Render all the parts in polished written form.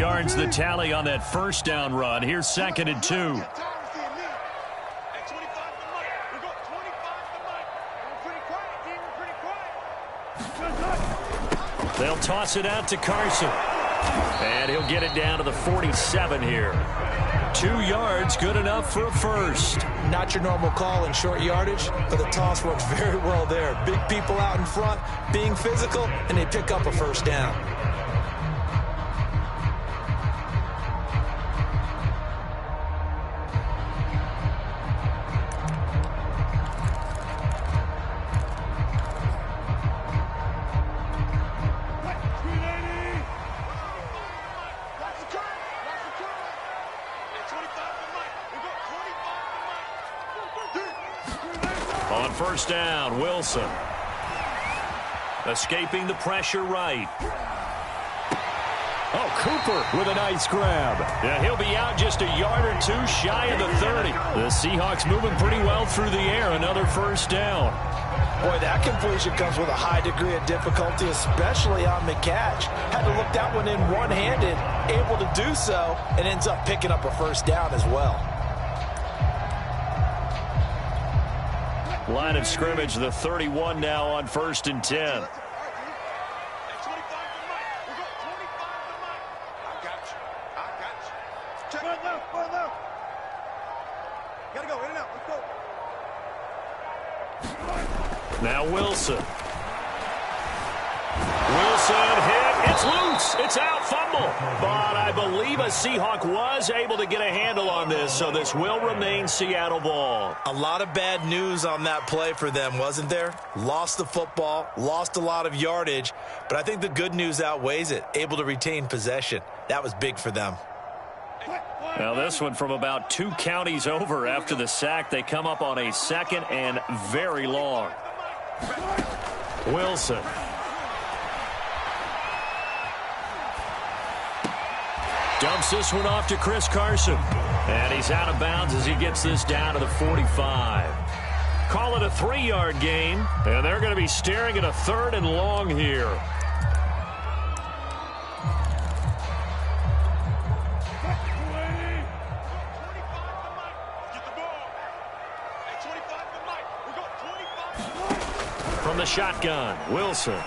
yards the tally on that first down run. Here's 2nd and 2. They'll toss it out to Carson. And he'll get it down to the 47 here. 2 yards, good enough for a first. Not your normal call in short yardage, but the toss works very well there. Big people out in front, being physical, and they pick up a first down. On first down, Wilson. Escaping the pressure right. Oh, Cooper with a nice grab. Yeah, he'll be out just a yard or 2 shy of the 30. The Seahawks moving pretty well through the air. Another first down. Boy, that completion comes with a high degree of difficulty, especially on the catch. Had to look that one in one-handed, able to do so, and ends up picking up a first down as well. Line of scrimmage, the 31 now on 1st and 10. Now Wilson. Wilson hit. It's loose. It's out. Fumble. But I believe a Seahawk was able to get a handle on this, so this will remain Seattle ball. A lot of bad news on that play for them, wasn't there? Lost the football, lost a lot of yardage, but I think the good news outweighs it. Able to retain possession. That was big for them. Now this one from about 2 counties over after the sack. They come up on a 2nd and very long. Wilson. Dumps this one off to Chris Carson. And he's out of bounds as he gets this down to the 45. Call it a 3-yard gain. And they're going to be staring at a 3rd and long here. From the shotgun, Wilson.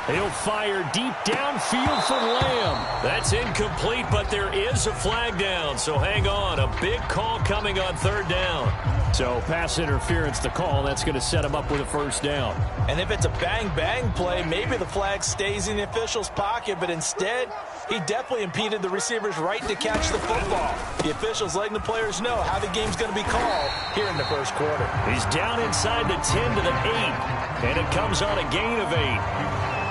He'll fire deep downfield for Lamb. That's incomplete, but there is a flag down, so hang on. A big call coming on 3rd down. So pass interference the call. That's going to set him up with a first down. And if it's a bang-bang play, maybe the flag stays in the official's pocket, but instead, he definitely impeded the receiver's right to catch the football. The officials letting the players know how the game's going to be called here in the first quarter. He's down inside the 10 to the 8, and it comes on a gain of 8.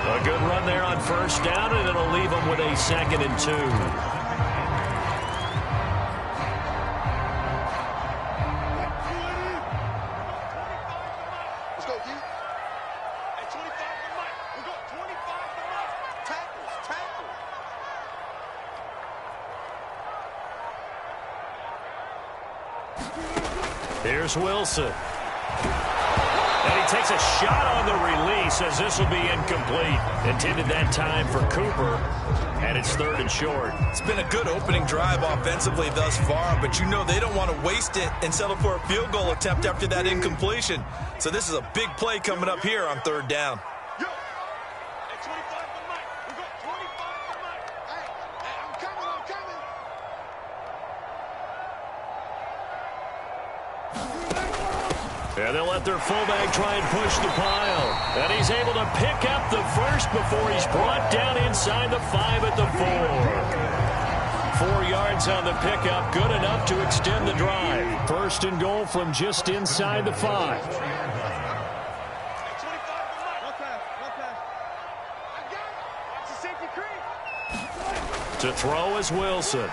A good run there on first down, and it'll leave him with a 2nd and 2. Let's go, D. At 25 to Mike. We got 25 to Mike. Tackles. Here's Wilson. And he takes a shot on the release as this will be incomplete. Intended that time for Cooper, and it's 3rd and short. It's been a good opening drive offensively thus far, but you know they don't want to waste it and settle for a field goal attempt after that incompletion. So this is a big play coming up here on 3rd down. And they'll let their fullback try and push the pile. And he's able to pick up the first before he's brought down inside the 5 at the 4. 4 yards on the pickup, good enough to extend the drive. 1st and goal from just inside the 5. To throw is Wilson.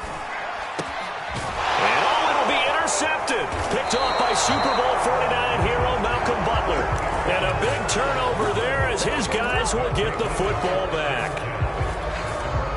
Intercepted. Picked off by Super Bowl 49 hero Malcolm Butler. And a big turnover there as his guys will get the football back.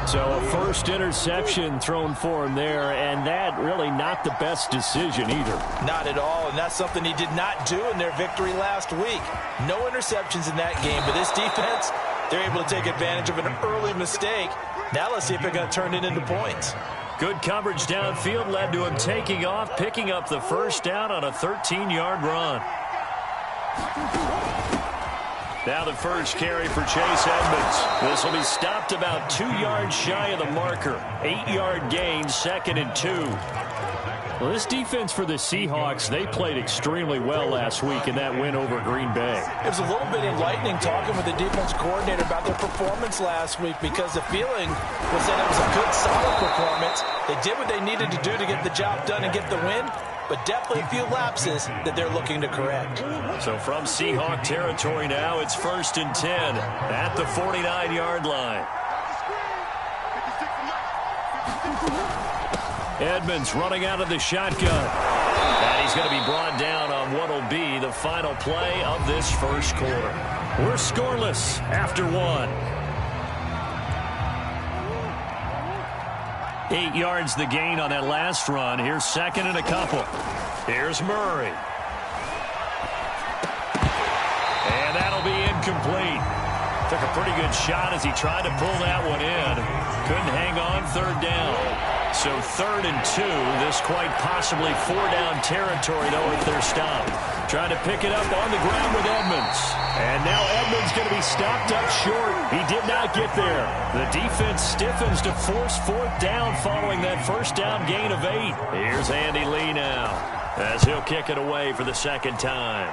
So a first interception thrown for him there, and that really not the best decision either. Not at all, and that's something he did not do in their victory last week. No interceptions in that game, but this defense, They're able to take advantage of an early mistake. Now let's see if they're going to turn it into points. Good coverage downfield led to him taking off, picking up the first down on a 13-yard run. Now the first carry for Chase Edmonds. This will be stopped about 2 yards shy of the marker. 8-yard gain, 2nd and 2. Well, this defense for the Seahawks, they played extremely well last week in that win over Green Bay. It was a little bit enlightening talking with the defense coordinator about their performance last week, because the feeling was that it was a good, solid performance. They did what they needed to do to get the job done and get the win, but definitely a few lapses that they're looking to correct. So from Seahawk territory now, it's 1st and 10 at the 49-yard line. Edmonds running out of the shotgun. And he's going to be brought down on what will be the final play of this first quarter. We're scoreless after 1. 8 yards the gain on that last run. Here's 2nd and a couple. Here's Murray. And that'll be incomplete. Took a pretty good shot as he tried to pull that one in. Couldn't hang on, 3rd down. So 3rd and 2. This quite possibly 4-down territory, though, if they're stopped. Trying to pick it up on the ground with Edmonds. And now Edmonds going to be stopped up short. He did not get there. The defense stiffens to force 4th down following that first down gain of 8. Here's Andy Lee now as he'll kick it away for the 2nd time.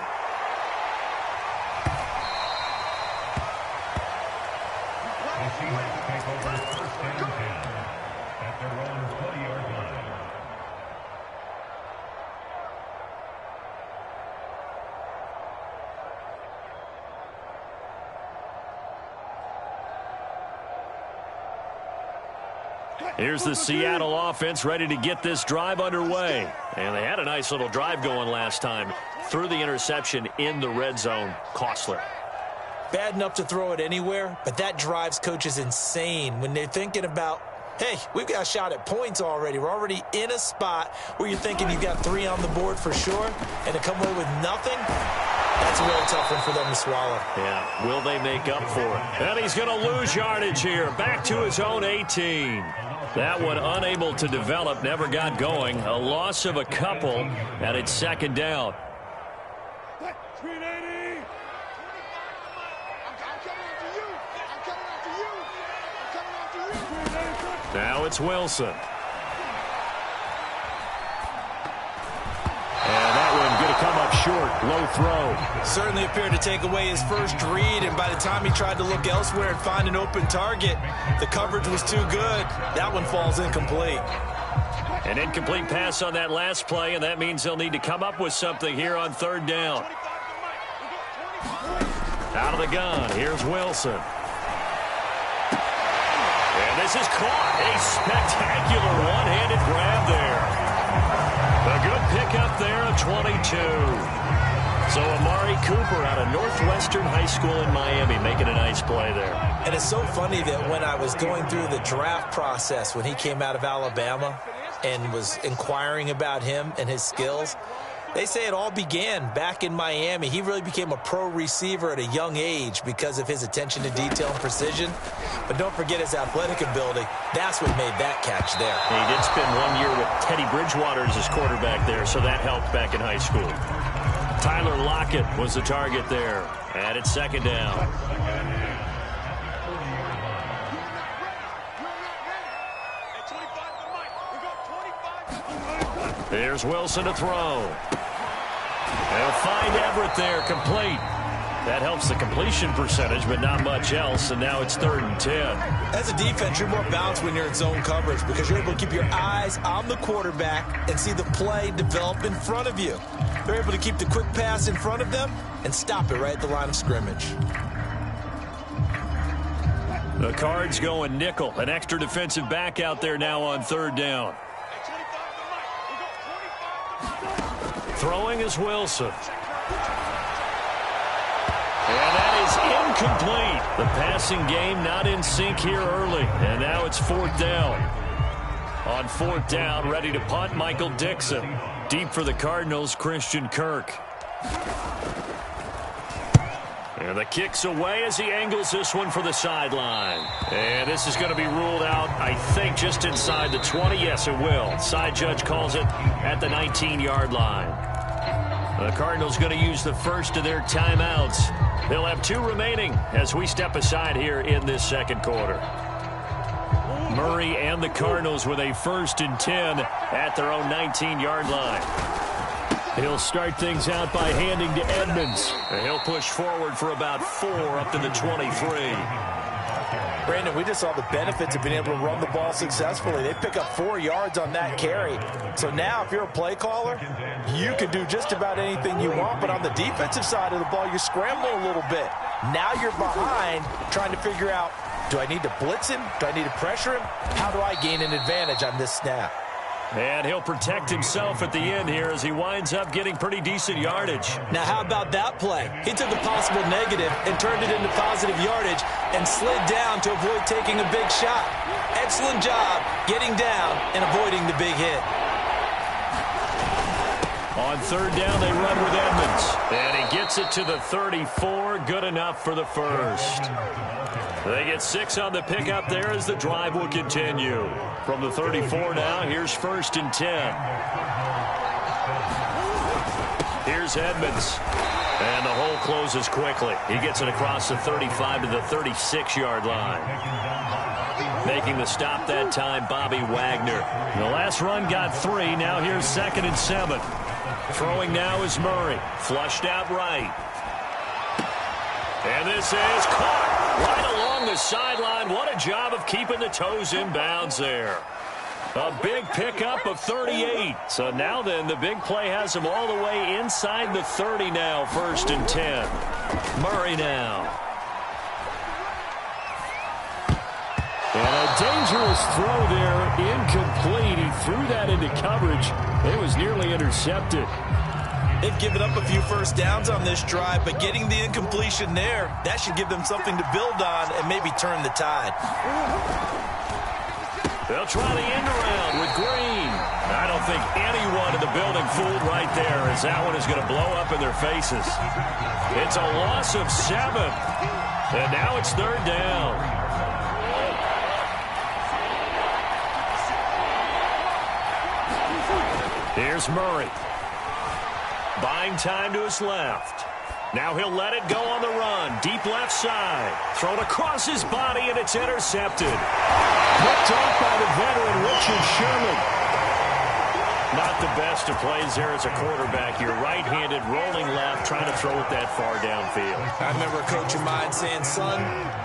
Here's the Seattle offense ready to get this drive underway. And they had a nice little drive going last time. Threw the interception in the red zone. Costly. Bad enough to throw it anywhere, but that drives coaches insane when they're thinking about, hey, we've got a shot at points already. We're already in a spot where you're thinking you've got 3 on the board for sure, and to come away with nothing, that's a really tough one for them to swallow. Yeah, will they make up for it? And he's going to lose yardage here. Back to his own 18. That one unable to develop, never got going. A loss of a couple, and it's 2nd down. Now it's Wilson. And that one going to come up short. Low throw. Certainly appeared to take away his first read, and by the time he tried to look elsewhere and find an open target, the coverage was too good. That one falls incomplete. An incomplete pass on that last play, and that means they'll need to come up with something here on 3rd down. Out of the gun, here's Wilson. And this is caught. A spectacular one-handed grab there. A good pickup there at 22. So Amari Cooper out of Northwestern High School in Miami making a nice play there. And it's so funny that when I was going through the draft process when he came out of Alabama and was inquiring about him and his skills, they say it all began back in Miami. He really became a pro receiver at a young age because of his attention to detail and precision. But don't forget his athletic ability. That's what made that catch there. He did spend 1 year with Teddy Bridgewater as his quarterback there, so that helped back in high school. Tyler Lockett was the target there. And it's 2nd down. There's Wilson to throw. They'll find Everett there, complete. That helps the completion percentage, but not much else, and now it's 3rd and 10. As a defense, you're more balanced when you're in zone coverage because you're able to keep your eyes on the quarterback and see the play develop in front of you. They're able to keep the quick pass in front of them and stop it right at the line of scrimmage. The Cards going nickel. An extra defensive back out there now on 3rd down. Throwing is Wilson. And that is incomplete. The passing game not in sync here early. And now it's 4th down. On 4th down, ready to punt, Michael Dixon. Deep for the Cardinals, Christian Kirk. And the kick's away as he angles this one for the sideline. And this is going to be ruled out, I think, just inside the 20. Yes, it will. Side judge calls it at the 19-yard line. The Cardinals going to use the first of their timeouts. They'll have 2 remaining as we step aside here in this second quarter. Murray and the Cardinals with a 1st and 10 at their own 19-yard line. He'll start things out by handing to Edmonds. And he'll push forward for about 4 up to the 23. Brandon, we just saw the benefits of being able to run the ball successfully. They pick up 4 yards on that carry. So now if you're a play caller, you can do just about anything you want. But on the defensive side of the ball, you scramble a little bit. Now you're behind trying to figure out, do I need to blitz him? Do I need to pressure him? How do I gain an advantage on this snap? And he'll protect himself at the end here as he winds up getting pretty decent yardage. Now, how about that play? He took a possible negative and turned it into positive yardage and slid down to avoid taking a big shot. Excellent job getting down and avoiding the big hit. On 3rd down, they run with Edmonds. And he gets it to the 34. Good enough for the first. They get 6 on the pickup there as the drive will continue. From the 34 now, here's 1st and 10. Here's Edmonds. And the hole closes quickly. He gets it across the 35 to the 36-yard line. Making the stop that time, Bobby Wagner. The last run got 3. Now here's 2nd and 7. Throwing now is Murray. Flushed out right. And this is caught right along the sideline. What a job of keeping the toes in bounds there. A big pickup of 38. So now then, the big play has him all the way inside the 30 now. 1st and 10. Murray now. And a dangerous throw there, incomplete. He threw that into coverage. It was nearly intercepted. They've given up a few first downs on this drive, but getting the incompletion there, that should give them something to build on and maybe turn the tide. They'll try the end around with Green. I don't think anyone in the building fooled right there, as that one is going to blow up in their faces. It's a loss of 7. And now it's 3rd down. Here's Murray. Buying time to his left. Now he'll let it go on the run. Deep left side. Thrown across his body, and it's intercepted. Picked off by the veteran Richard Sherman. Not the best of plays there as a quarterback. You're right-handed, rolling left, trying to throw it that far downfield. I remember a coach of mine saying, son,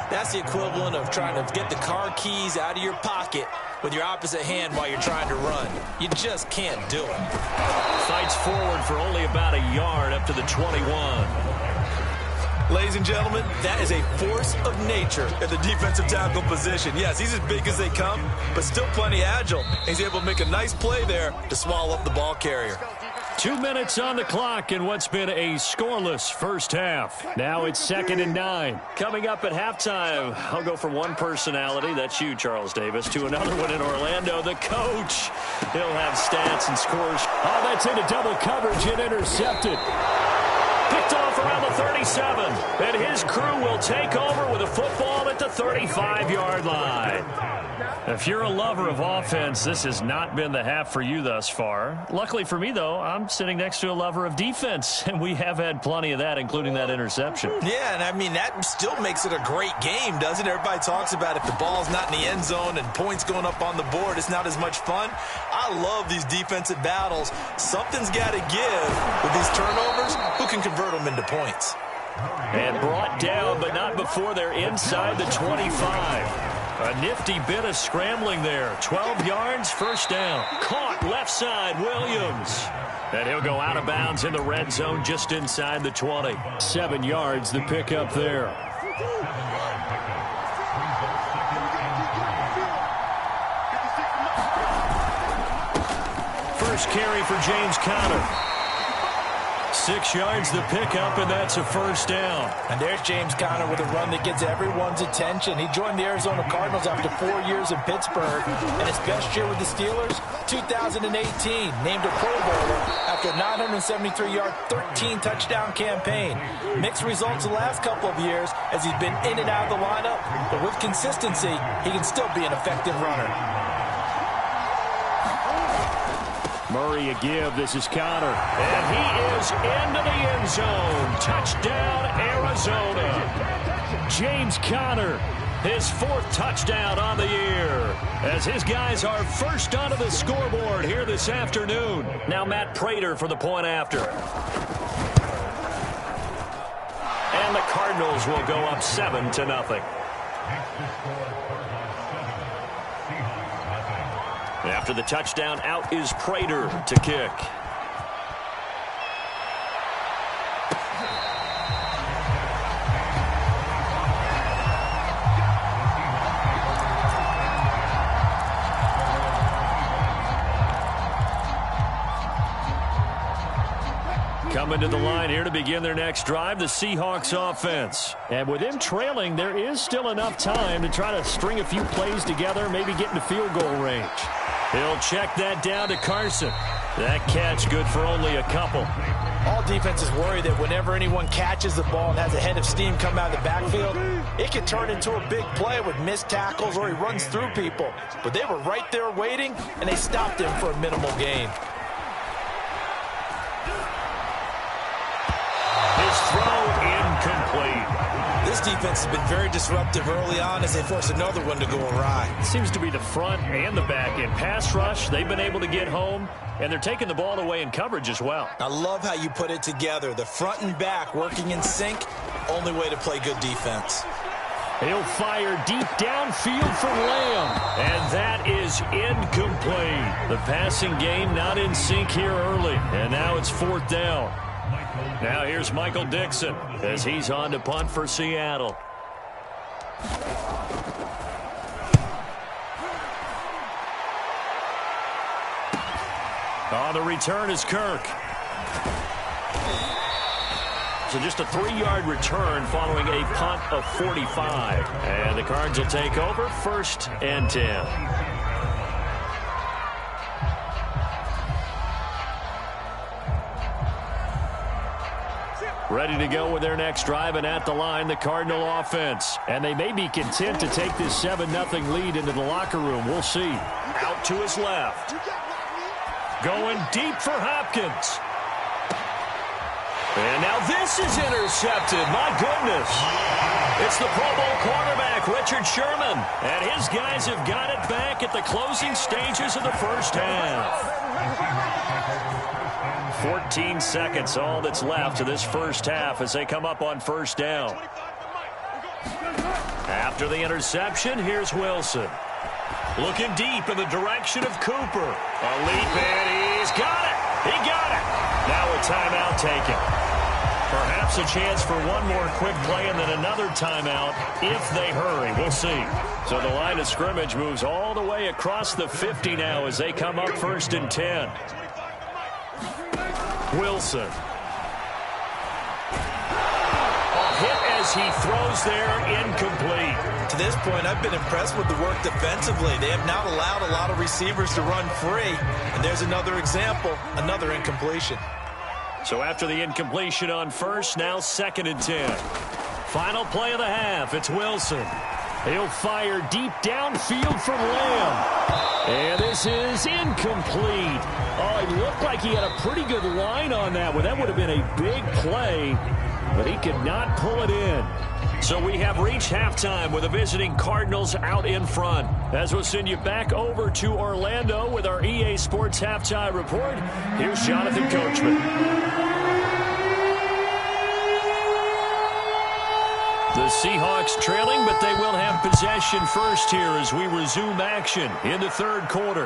that's the equivalent of trying to get the car keys out of your pocket with your opposite hand while you're trying to run. You just can't do it. Fights forward for only about a yard up to the 21. Ladies and gentlemen, that is a force of nature at the defensive tackle position. Yes, he's as big as they come, but still plenty agile. He's able to make a nice play there to swallow up the ball carrier. 2 minutes on the clock in what's been a scoreless first half. Now it's 2nd and 9. Coming up at halftime, I'll go from one personality, that's you, Charles Davis, to another one in Orlando, the coach. He'll have stats and scores. Oh, that's into double coverage and intercepted. Picked off around the 37. And his crew will take over with a football at the 35-yard line. If you're a lover of offense, this has not been the half for you thus far. Luckily for me, though, I'm sitting next to a lover of defense, and we have had plenty of that, including that interception. Yeah, and I mean, that still makes it a great game, doesn't it? Everybody talks about if the ball's not in the end zone and points going up on the board, it's not as much fun. I love these defensive battles. Something's got to give with these turnovers. Who can convert them into points? And brought down, but not before they're inside the 25. A nifty bit of scrambling there. 12 yards, 1st down. Caught left side, Williams. And he'll go out of bounds in the red zone just inside the 20. 7 yards, the pickup there. First carry for James Conner. 6 yards the pickup, and that's a first down. And there's James Conner with a run that gets everyone's attention. He joined the Arizona Cardinals after 4 years in Pittsburgh, and his best year with the Steelers, 2018, named a Pro Bowler after a 973-yard, 13-touchdown campaign. Mixed results the last couple of years as he's been in and out of the lineup, but with consistency, he can still be an effective runner. Murray a give. This is Conner. And he is into the end zone. Touchdown, Arizona. James Conner, his 4th touchdown on the year, as his guys are first onto the scoreboard here this afternoon. Now Matt Prater for the point after. And the Cardinals will go up 7-0. After the touchdown, out is Prater to kick. Coming to the line here to begin their next drive, the Seahawks offense. And with them trailing, there is still enough time to try to string a few plays together, maybe get into field goal range. He'll check that down to Carson. That catch good for only a couple. All defenses worry that whenever anyone catches the ball and has a head of steam come out of the backfield, it can turn into a big play with missed tackles or he runs through people. But they were right there waiting, and they stopped him for a minimal gain. His throw incomplete. This defense has been very disruptive early on as they force another one to go awry. It seems to be the front and the back end. Pass rush, they've been able to get home, and they're taking the ball away in coverage as well. I love how you put it together. The front and back working in sync, only way to play good defense. He'll fire deep downfield for Lamb. And that is incomplete. The passing game not in sync here early, and now it's 4th down. Now here's Michael Dixon as he's on to punt for Seattle. On the return is Kirk. So just a 3-yard return following a punt of 45. And the Cards will take over 1st and 10. Ready to go with their next drive, and at the line, the Cardinal offense. And they may be content to take this 7-0 lead into the locker room. We'll see. Out to his left. Going deep for Hopkins. And now this is intercepted. My goodness. It's the Pro Bowl quarterback, Richard Sherman. And his guys have got it back at the closing stages of the first half. 14 seconds, all that's left of this first half as they come up on 1st down. After the interception, here's Wilson. Looking deep in the direction of Cooper. A leap, and he's got it. He got it. Now a timeout taken. Perhaps a chance for one more quick play and then another timeout if they hurry. We'll see. So the line of scrimmage moves all the way across the 50 now as they come up 1st and 10. Wilson. A hit as he throws there, incomplete. To this point, I've been impressed with the work defensively. They have not allowed a lot of receivers to run free. And there's another example, another incompletion. So after the incompletion on 1st, now 2nd and 10. Final play of the half, it's Wilson. He'll fire deep downfield for Lamb. And this is incomplete. Oh, it looked like he had a pretty good line on that one. That would have been a big play, but he could not pull it in. So we have reached halftime with the visiting Cardinals out in front. As we'll send you back over to Orlando with our EA Sports Halftime Report, here's Jonathan Coachman. The Seahawks trailing, but they will have possession first here as we resume action in the 3rd quarter.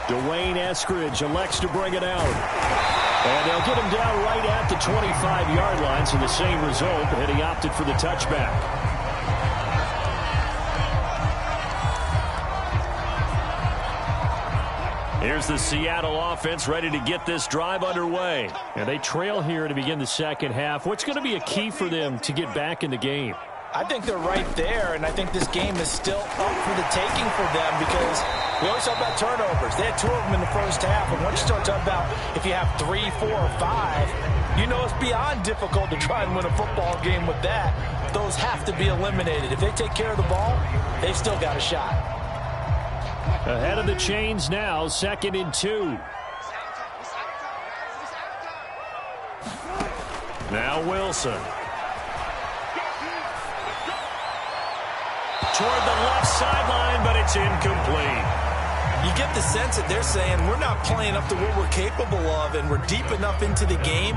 Dwayne Eskridge elects to bring it out. And they'll get him down right at the 25-yard line, so the same result, and he opted for the touchback. Here's the Seattle offense ready to get this drive underway. And they trail here to begin the second half. What's going to be a key for them to get back in the game? I think they're right there, and I think this game is still up for the taking for them because we always talk about turnovers. They had 2 of them in the first half, and once you start talking about if you have 3, 4, or 5, you know it's beyond difficult to try and win a football game with that. Those have to be eliminated. If they take care of the ball, they've still got a shot. Ahead of the chains now, 2nd and 2. Now Wilson. Toward the left sideline, but it's incomplete. You get the sense that they're saying we're not playing up to what we're capable of, and we're deep enough into the game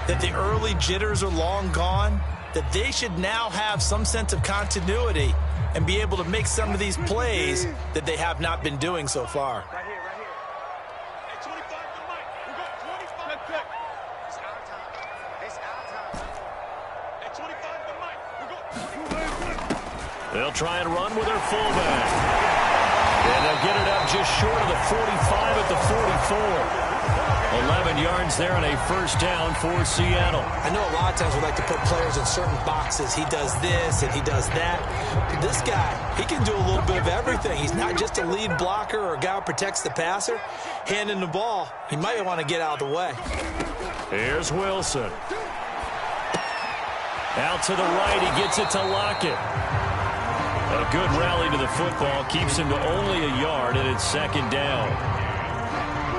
that the early jitters are long gone, that they should now have some sense of continuity and be able to make some of these plays that they have not been doing so far. Right here. At 25 to Mike. We got 25. It's our time. It's our time. At 25 to Mike. We got 25. They'll try and run with their fullback. And they'll get it up just short of the 45 at the 44. 11 yards there and a first down for Seattle. I know a lot of times we like to put players in certain boxes. He does this and he does that. But this guy, he can do a little bit of everything. He's not just a lead blocker or a guy who protects the passer. Handing the ball, he might want to get out of the way. Here's Wilson. Out to the right, he gets it to Lockett. A good rally to the football keeps him to only a yard, and it's 2nd down.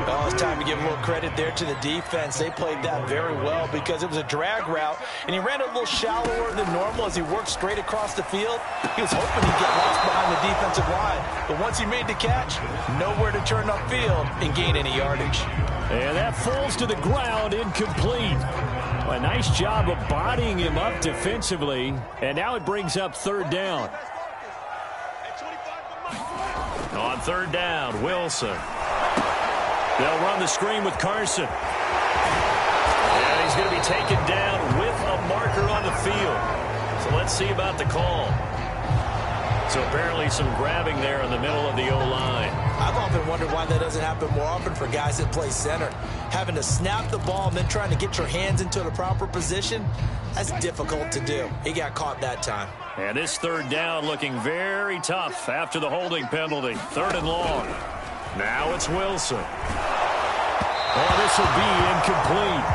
Oh, it's time to give a little credit there to the defense. They played that very well because it was a drag route, and he ran a little shallower than normal as he worked straight across the field. He was hoping he'd get lost behind the defensive line, but once he made the catch, nowhere to turn upfield and gain any yardage. And that falls to the ground, incomplete. A nice job of bodying him up defensively, and now it brings up 3rd down. On 3rd down, Wilson. They'll run the screen with Carson. And he's going to be taken down with a marker on the field. So let's see about the call. So apparently some grabbing there in the middle of the O-line. I've often wondered why that doesn't happen more often for guys that play center. Having to snap the ball and then trying to get your hands into the proper position, that's difficult to do. He got caught that time. And this 3rd down looking very tough after the holding penalty. 3rd and long. Now it's Wilson. Oh, this will be incomplete.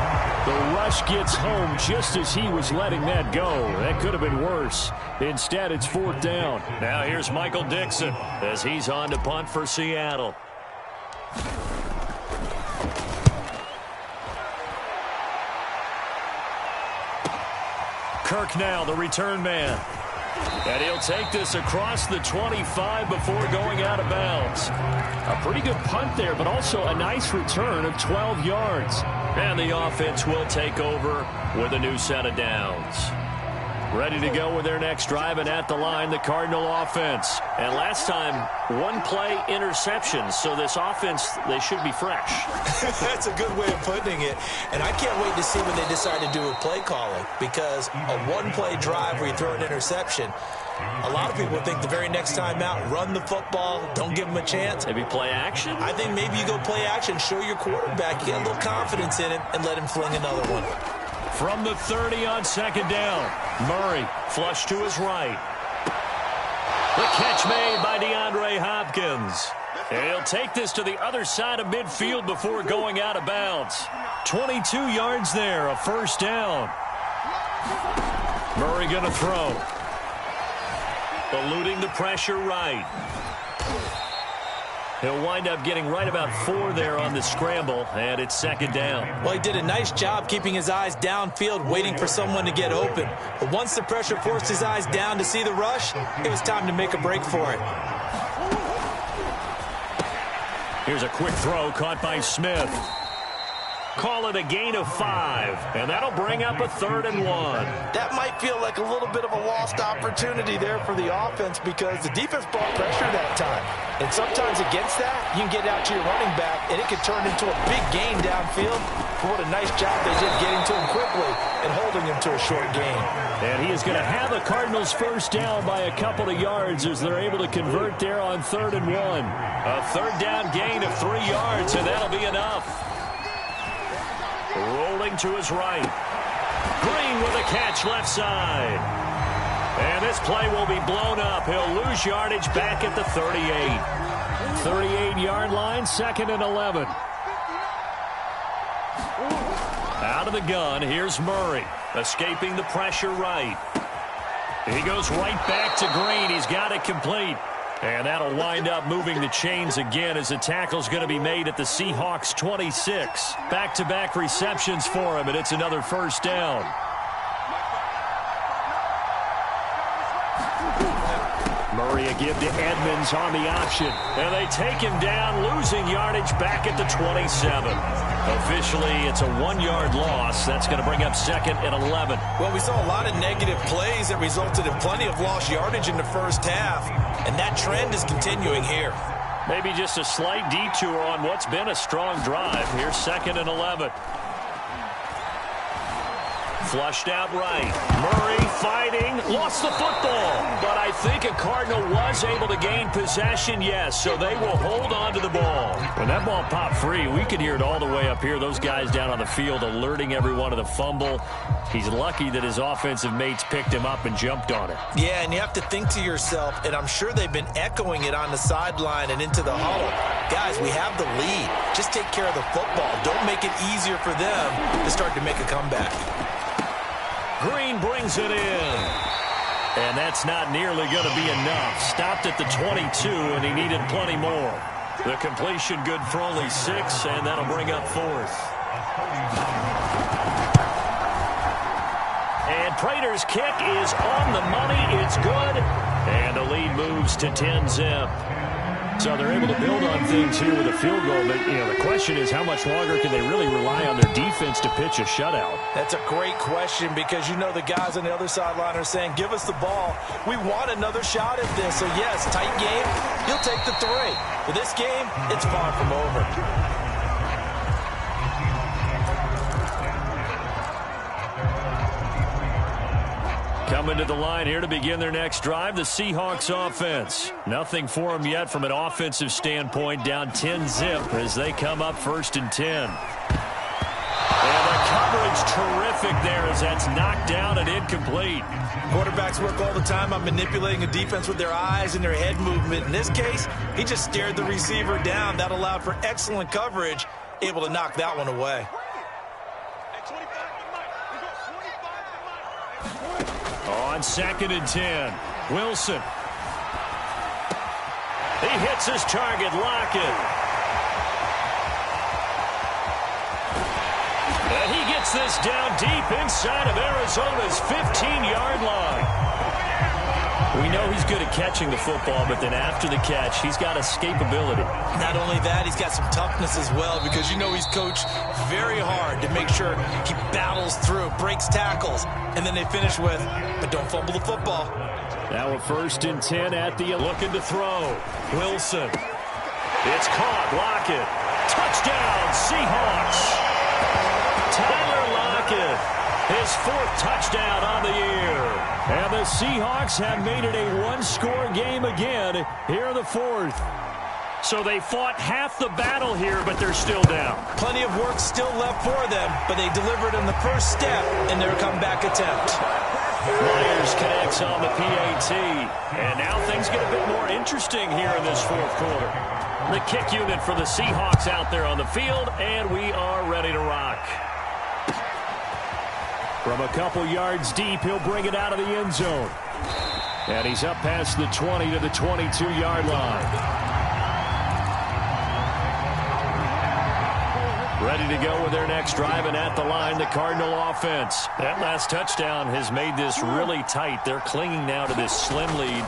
The rush gets home just as he was letting that go. That could have been worse. Instead, it's 4th down. Now here's Michael Dixon as he's on to punt for Seattle. Kirk now, the return man. And he'll take this across the 25 before going out of bounds. A pretty good punt there, but also a nice return of 12 yards. And the offense will take over with a new set of downs. Ready to go with their next drive, and at the line, the Cardinal offense. And last time, 1-play interception, so this offense, they should be fresh. That's a good way of putting it. And I can't wait to see when they decide to do with play calling, because a 1-play drive where you throw an interception, a lot of people think the very next time out, run the football, don't give them a chance. Maybe play action? I think maybe you go play action, show your quarterback, you get a little confidence in him, and let him fling another one. From the 30 on 2nd down, Murray flush to his right. The catch made by DeAndre Hopkins. And he'll take this to the other side of midfield before going out of bounds. 22 yards there, a 1st down. Murray going to throw. Eluding the pressure right. He'll wind up getting right about 4 there on the scramble, and it's 2nd down. Well, he did a nice job keeping his eyes downfield, waiting for someone to get open. But once the pressure forced his eyes down to see the rush, it was time to make a break for it. Here's a quick throw caught by Smith. Call it a gain of 5, and that'll bring up a 3rd and 1. That might feel like a little bit of a lost opportunity there for the offense because the defense brought pressure that time. And sometimes against that, you can get out to your running back, and it could turn into a big gain downfield. But what a nice job they did getting to him quickly and holding him to a short gain. And he is going to have the Cardinals first down by a couple of yards as they're able to convert there on 3rd and 1. A 3rd down gain of 3 yards, and that'll be enough. Rolling to his right. Green with a catch left side. And this play will be blown up. He'll lose yardage back at the 38. 38-yard line, 2nd and 11. Out of the gun, here's Murray. Escaping the pressure right. He goes right back to Green. He's got it complete. And that'll wind up moving the chains again as the tackle's going to be made at the Seahawks 26. Back-to-back receptions for him, and it's another first down. Murray a give to Edmonds on the option. And they take him down, losing yardage back at the 27. Officially, it's a 1-yard loss. That's going to bring up 2nd and 11. Well, we saw a lot of negative plays that resulted in plenty of lost yardage in the first half, and that trend is continuing here. Maybe just a slight detour on what's been a strong drive. Here's 2nd and 11. Flushed out right. Murray fighting. Lost the football. But I think a Cardinal was able to gain possession, yes. So they will hold on to the ball. When that ball popped free, we could hear it all the way up here. Those guys down on the field alerting everyone of the fumble. He's lucky that his offensive mates picked him up and jumped on it. Yeah, and you have to think to yourself, and I'm sure they've been echoing it on the sideline and into the huddle. Guys, we have the lead. Just take care of the football. Don't make it easier for them to start to make a comeback. Green brings it in. And that's not nearly going to be enough. Stopped at the 22, and he needed plenty more. The completion good for only 6, and that'll bring up 4th. And Prater's kick is on the money. It's good. And the lead moves to 10-zip. So they're able to build on things here with a field goal. But, the question is how much longer can they really rely on their defense to pitch a shutout? That's a great question because the guys on the other sideline are saying, give us the ball. We want another shot at this. So, yes, tight game. You'll take the 3. For this game, it's far from over. Coming to the line here to begin their next drive, the Seahawks offense. Nothing for them yet from an offensive standpoint, down 10-zip as they come up 1st and 10. And the coverage terrific there as that's knocked down and incomplete. Quarterbacks work all the time on manipulating a defense with their eyes and their head movement. In this case, he just stared the receiver down. That allowed for excellent coverage, able to knock that one away. On 2nd and 10, Wilson. He hits his target, Lockett. And he gets this down deep inside of Arizona's 15-yard line. We know he's good at catching the football, but then after the catch, he's got escapability. Not only that, he's got some toughness as well because he's coached very hard to make sure he battles through, breaks tackles, and then they finish with, but don't fumble the football. Now a 1st and 10 at the looking to throw. Wilson. It's caught. Lockett. Touchdown, Seahawks. Tyler Lockett. His 4th touchdown on the year. And the Seahawks have made it a one-score game again here in the 4th. So they fought half the battle here, but they're still down. Plenty of work still left for them, but they delivered on the first step in their comeback attempt. Myers connects on the PAT. And now things get a bit more interesting here in this 4th quarter. The kick unit for the Seahawks out there on the field, and we are ready to rock. From a couple yards deep, he'll bring it out of the end zone. And he's up past the 20 to the 22-yard line. Ready to go with their next drive, and at the line, the Cardinal offense. That last touchdown has made this really tight. They're clinging now to this slim lead.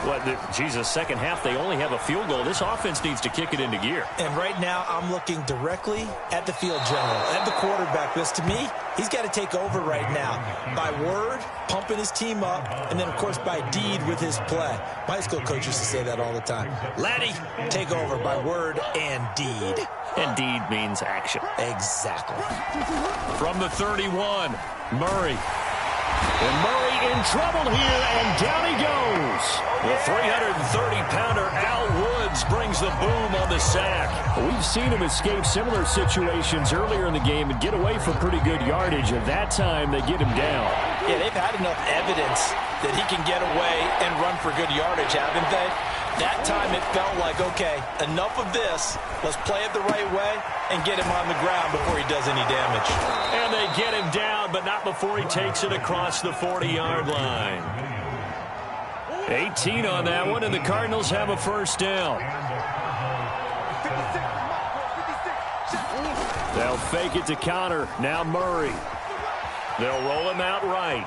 Second half, they only have a field goal. This offense needs to kick it into gear. And right now, I'm looking directly at the field general, at the quarterback, because to me, he's got to take over right now. By word, pumping his team up, and then, of course, by deed with his play. My high school coach used to say that all the time. Laddie, take over by word and deed. And deed means action. Exactly. From the 31, Murray. And Murray in trouble here, and down he goes. The 330-pounder Al Woods brings the boom on the sack. We've seen him escape similar situations earlier in the game and get away for pretty good yardage. At that time, they get him down. Yeah, they've had enough evidence that he can get away and run for good yardage, haven't they? That time it felt like, okay, enough of this. Let's play it the right way and get him on the ground before he does any damage. And they get him down, but not before he takes it across the 40-yard line. 18 on that one, and the Cardinals have a first down. They'll fake it to counter. Now Murray. They'll roll him out right.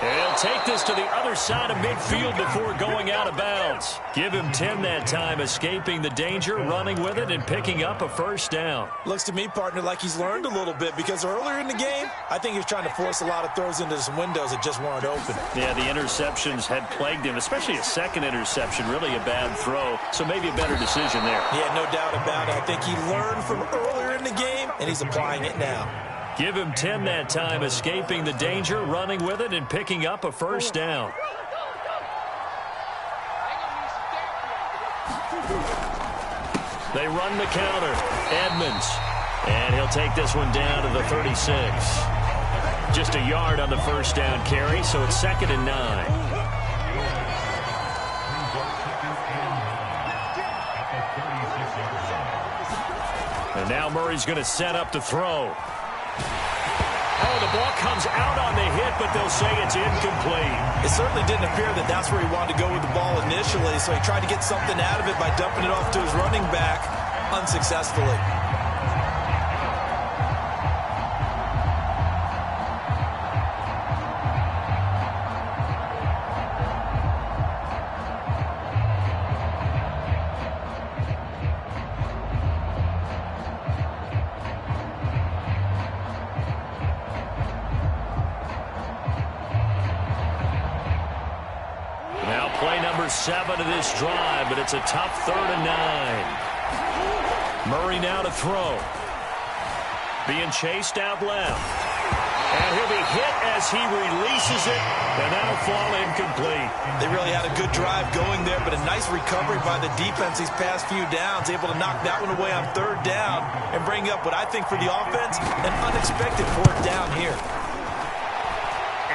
And he'll take this to the other side of midfield before going out of bounds. Give him 10 that time, escaping the danger, running with it, and picking up a first down. Looks to me, partner, like he's learned a little bit, because earlier in the game, I think he was trying to force a lot of throws into some windows that just weren't open. Yeah, the interceptions had plagued him, especially a second interception, really a bad throw. So maybe a better decision there. Yeah, no doubt about it. I think he learned from earlier in the game, and he's applying it now. Give him 10 that time, escaping the danger, running with it, and picking up a first down. They run the counter. Edmonds. And he'll take this one down to the 36. Just a yard on the first down carry, so it's 2nd and 9. And now Murray's going to set up the throw. Oh, the ball comes out on the hit, but they'll say it's incomplete. It certainly didn't appear that that's where he wanted to go with the ball initially, so he tried to get something out of it by dumping it off to his running back unsuccessfully. Play number 7 of this drive, but it's a tough 3rd and 9. Murray now to throw. Being chased out left. And he'll be hit as he releases it, and that'll fall incomplete. They really had a good drive going there, but a nice recovery by the defense these past few downs, able to knock that one away on 3rd down and bring up what I think for the offense, an unexpected 4th down here.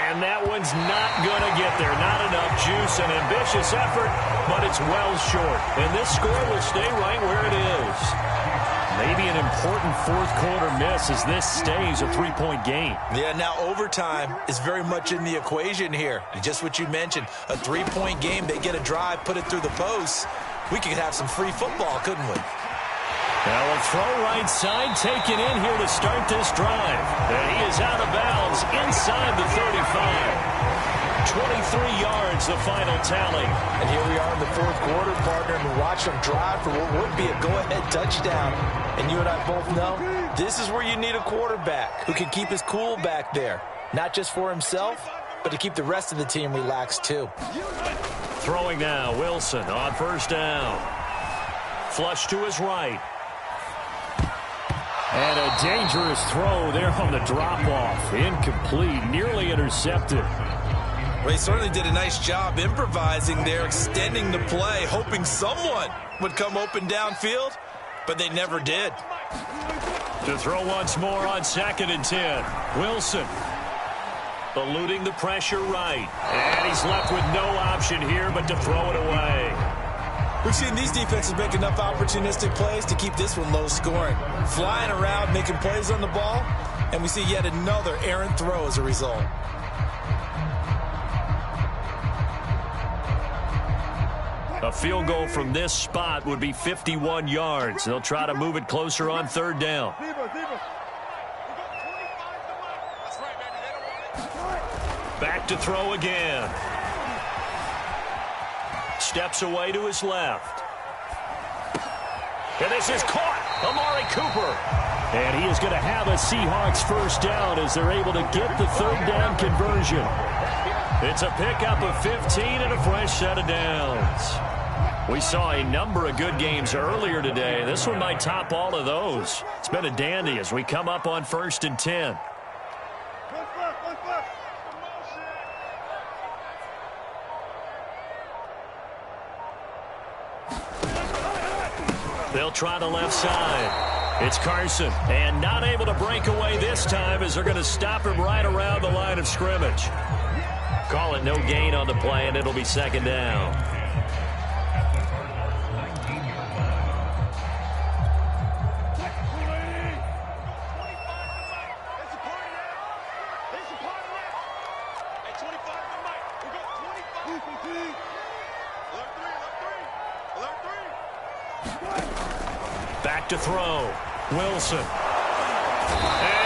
And that one's not going to get there. Not enough juice, an ambitious effort, but it's well short. And this score will stay right where it is. Maybe an important 4th quarter miss as this stays a 3-point game. Yeah, now overtime is very much in the equation here. Just what you mentioned, a 3-point game. They get a drive, put it through the posts. We could have some free football, couldn't we? Now a throw right side taken in here to start this drive. And he is out of bounds inside the 35. 23 yards, the final tally. And here we are in the 4th quarter, partner, and watch them drive for what would be a go-ahead touchdown. And you and I both know this is where you need a quarterback who can keep his cool back there. Not just for himself, but to keep the rest of the team relaxed too. Throwing now, Wilson on first down. Flush to his right. And a dangerous throw there on the drop-off. Incomplete, nearly intercepted. Well, he certainly did a nice job improvising there, extending the play, hoping someone would come open downfield, but they never did. To throw once more on 2nd and 10. Wilson eluding the pressure right. And he's left with no option here but to throw it away. We've seen these defenses make enough opportunistic plays to keep this one low scoring. Flying around, making plays on the ball, and we see yet another errant throw as a result. A field goal from this spot would be 51 yards. They'll try to move it closer on third down. Back to throw again. Steps away to his left. And this is caught. Amari Cooper. And he is going to have a Seahawks first down as they're able to get the third down conversion. It's a pickup of 15 and a fresh set of downs. We saw a number of good games earlier today. This one might top all of those. It's been a dandy as we come up on 1st and 10. They'll try the left side. It's Carson, and not able to break away this time as they're going to stop him right around the line of scrimmage. Call it no gain on the play, and it'll be second down. Back to throw. Wilson. And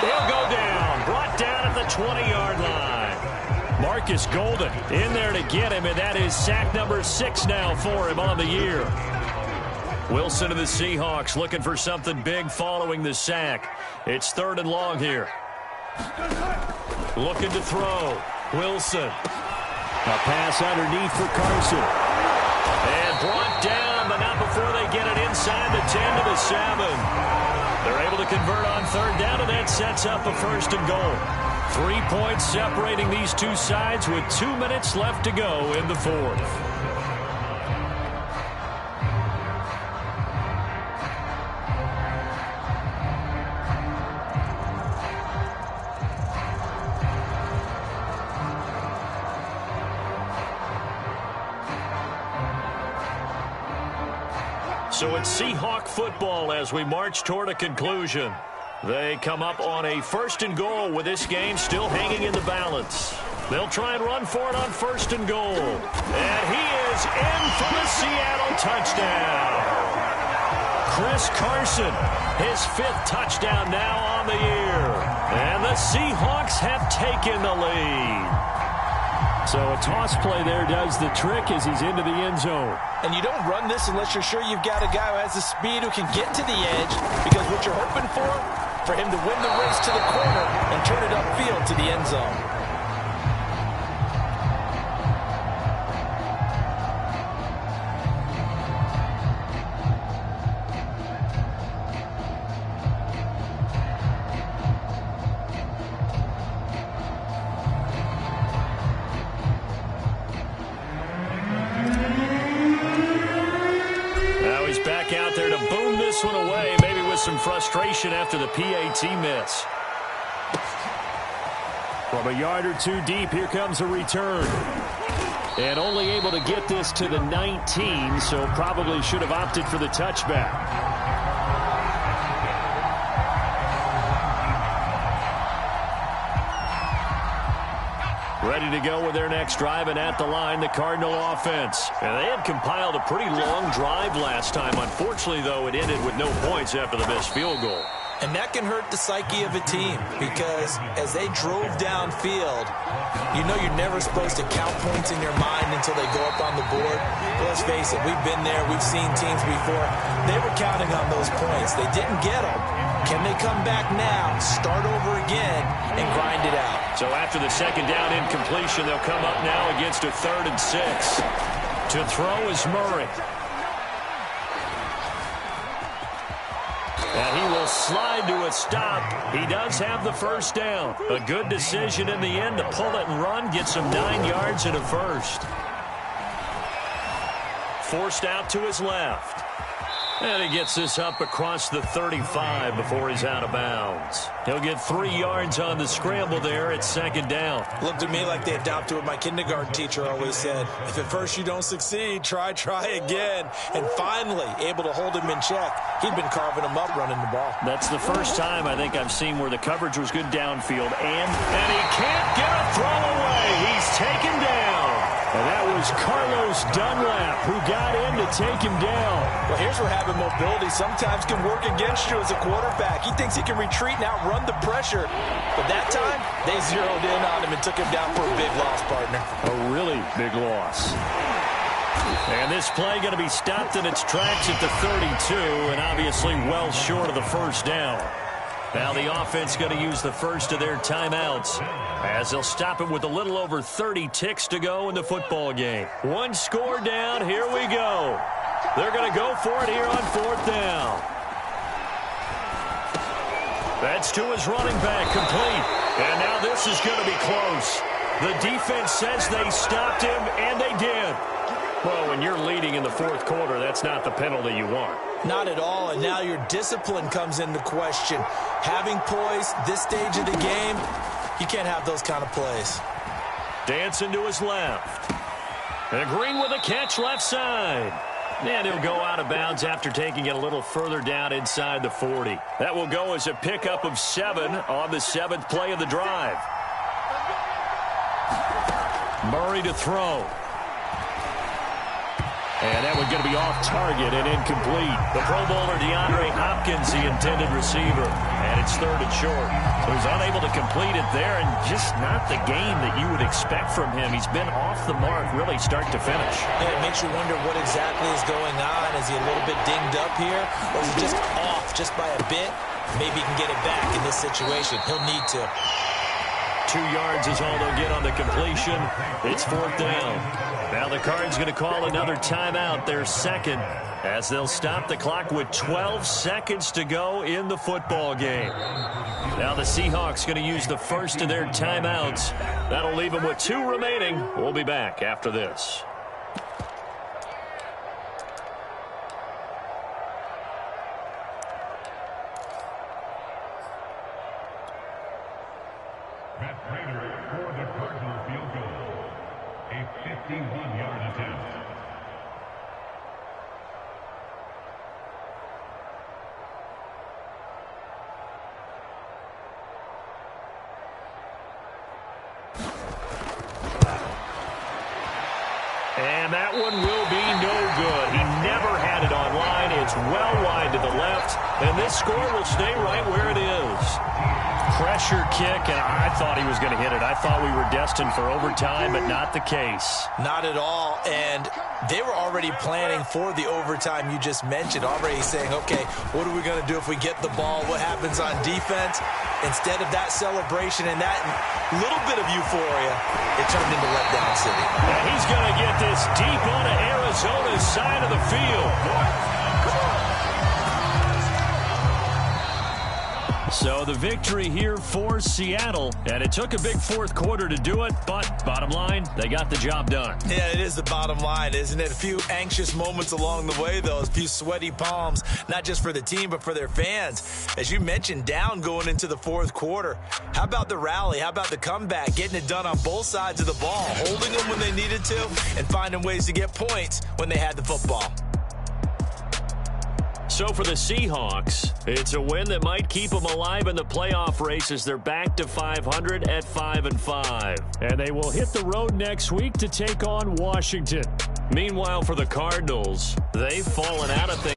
he'll go down. Brought down at the 20-yard line. Marcus Golden in there to get him, and that is sack number 6 now for him on the year. Wilson of the Seahawks looking for something big following the sack. It's 3rd and long here. Looking to throw. Wilson. A pass underneath for Carson. And brought down, but not before they get it inside the 10 to the 7. They're able to convert on third down, and that sets up a 1st and goal. 3 points separating these two sides with 2 minutes left to go in the 4th. So it's Seahawk football as we march toward a conclusion. They come up on a 1st and goal with this game still hanging in the balance. They'll try and run for it on 1st and goal. And he is in for the Seattle touchdown. Chris Carson, his 5th touchdown now on the year. And the Seahawks have taken the lead. So a toss play there does the trick as he's into the end zone. And you don't run this unless you're sure you've got a guy who has the speed who can get to the edge, because what you're hoping for him to win the race to the corner and turn it upfield to the end zone. Out there to boom this one away, maybe with some frustration after the PAT miss. From a yard or two deep, here comes a return. And only able to get this to the 19, so probably should have opted for the touchback. Ready to go with their next drive, and at the line, the Cardinal offense. And they had compiled a pretty long drive last time. Unfortunately, though, it ended with no points after the missed field goal. And that can hurt the psyche of a team, because as they drove downfield, you know you're never supposed to count points in your mind until they go up on the board. But let's face it, we've been there, we've seen teams before. They were counting on those points. They didn't get them. Can they come back now, start over again, and grind it out? So after the second down incompletion, they'll come up now against a 3rd and 6. To throw is Murray. And he will slide to a stop. He does have the first down. A good decision in the end to pull it and run, get some 9 yards and a first. Forced out to his left. And he gets this up across the 35 before he's out of bounds. He'll get 3 yards on the scramble there at second down. Looked to me like they adopted what my kindergarten teacher always said. If at first you don't succeed, try again. And finally, able to hold him in check. He'd been carving him up running the ball. That's the first time I think I've seen where the coverage was good downfield. And he can't get a throw away. He's taken down. And that was Carlos Dunlap who got in to take him down. Well, here's where having mobility sometimes can work against you as a quarterback. He thinks he can retreat and outrun the pressure. But that time, they zeroed in on him and took him down for a big loss, partner. A really big loss. And this play going to be stopped in its tracks at the 32, and obviously well short of the first down. Now the offense going to use the first of their timeouts as they'll stop it with a little over 30 ticks to go in the football game. One score down. Here we go. They're going to go for it here on fourth down. That's to his running back, complete. And now this is going to be close. The defense says they stopped him, and they did. Well, when you're leading in the fourth quarter, that's not the penalty you want. Not at all, and now your discipline comes into question. Having poise this stage of the game, you can't have those kind of plays. Dancing to his left. And Green with a catch left side. And he'll go out of bounds after taking it a little further down inside the 40. That will go as a pickup of 7 on the 7th play of the drive. Murray to throw. And that one's going to be off target and incomplete. The Pro Bowler DeAndre Hopkins, the intended receiver. And it's 3rd and short. So he's unable to complete it there, and just not the game that you would expect from him. He's been off the mark really start to finish. Yeah, it makes you wonder what exactly is going on. Is he a little bit dinged up here? Or is he just off just by a bit? Maybe he can get it back in this situation. He'll need to. 2 yards is all they'll get on the completion. It's 4th down. Now the Cards going to call another timeout, their second, as they'll stop the clock with 12 seconds to go in the football game. Now the Seahawks going to use the first of their timeouts. That'll leave them with 2 remaining. We'll be back after this. For the Cardinal field goal, a 51-yard attempt. And that one will be no good. He never had it on line. It's well wide to the left, and this score will stay right where it is. Pressure kick, and I thought he was going to hit it. I thought we were destined for overtime, but not the case. Not at all, and they were already planning for the overtime you just mentioned, already saying, okay, what are we going to do if we get the ball? What happens on defense? Instead of that celebration and that little bit of euphoria, it turned into letdown city. And he's going to get this deep onto Arizona's side of the field. So the victory here for Seattle, and it took a big fourth quarter to do it, but bottom line, they got the job done. Yeah, it is the bottom line, isn't it? A few anxious moments along the way, though, a few sweaty palms, not just for the team, but for their fans. As you mentioned, down going into the fourth quarter. How about the rally? How about the comeback? Getting it done on both sides of the ball, holding them when they needed to, and finding ways to get points when they had the football. So for the Seahawks, it's a win that might keep them alive in the playoff race as they're back to 500 at 5-5. And they will hit the road next week to take on Washington. Meanwhile, for the Cardinals, they've fallen out of things.